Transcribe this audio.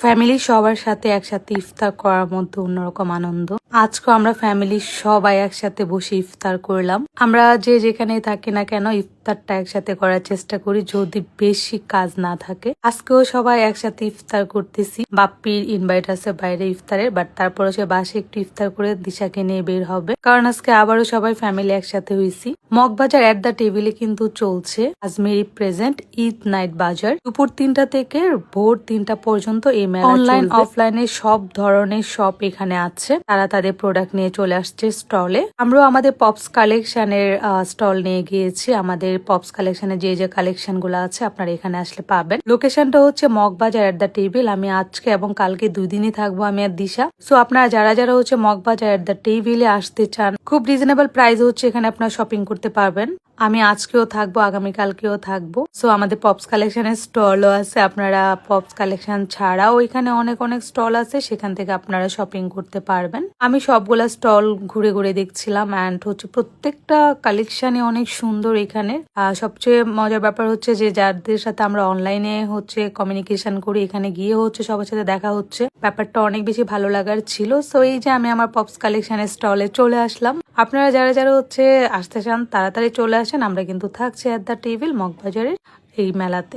ফ্যামিলির সবার সাথে একসাথে ইফতার করার মধ্যে অন্যরকম আনন্দ। আজকে আমরা ফ্যামিলির সবাই একসাথে বসে ইফতার করলাম। আমরা যে যেখানে থাকি না কেন ইফতারটা একসাথে করার চেষ্টা করি যদি বেশি কাজ না থাকে। আজকেও সবাই একসাথে ইফতার করতেছি। বাপ্পির ইনভাইট আছে বাইরে ইফতারের, বাট তারপরে সে বাসে একটু ইফতার করে দিশাকে নিয়ে বের হবে, কারণ আজকে আবারও সবাই ফ্যামিলি একসাথে হয়েছি। মগবাজার এট দ্য টেবিলে কিন্তু চলছে আজমেরি প্রেজেন্ট ঈদ নাইট বাজার। দুপুর 3টা থেকে ভোর 3টা পর্যন্ত এই মেলা অনলাইন অফলাইনে সব ধরনের শপ এখানে আছে। তারা তাদের প্রোডাক্ট নিয়ে চলে আসছে স্টলে। আমরাও আমাদের পপস কালেকশনের স্টল নিয়ে গিয়েছি। আমাদের পপস কালেকশনে যে যে কালেকশন গুলো আছে আপনারা এখানে আসলে পাবেন। লোকেশনটা হচ্ছে মগবাজার এট দ্য টেবিল। আমি আজকে এবং কালকে 2 দিনই থাকবো আমি আর দিশা। সো আপনারা যারা যারা হচ্ছে মগবাজার এট দ্য টেবিলে আসতে চান, খুব রিজনেবল প্রাইস হচ্ছে এখানে আপনারা শপিং করতে পারবেন। আমি আজকেও থাকবো, আগামীকালকেও থাকবো। সো আমাদের পপস কালেকশনের স্টলও আছে। আপনারা পপস কালেকশন ছাড়াও এখানে অনেক অনেক স্টল আছে, সেখান থেকে আপনারা শপিং করতে পারবেন। আমি সবগুলা স্টল ঘুরে ঘুরে দেখছিলাম অ্যান্ড হচ্ছে প্রত্যেকটা কালেকশনই অনেক সুন্দর এখানে। সবচেয়ে মজার ব্যাপার হচ্ছে যে যাদের সাথে আমরা অনলাইনে হচ্ছে কমিউনিকেশন করি, এখানে গিয়ে হচ্ছে সবার সাথে দেখা হচ্ছে, ব্যাপারটা অনেক বেশি ভালো লাগার ছিল। সো এই যে আমি আমার পপস কালেকশনের স্টলে চলে আসলাম। আপনারা যারা যারা হচ্ছে আসতে চান তাড়াতাড়ি চলে আসেন। আমরা কিন্তু থাকছি এট দ্য টেবিল মগবাজারের এই মেলাতে।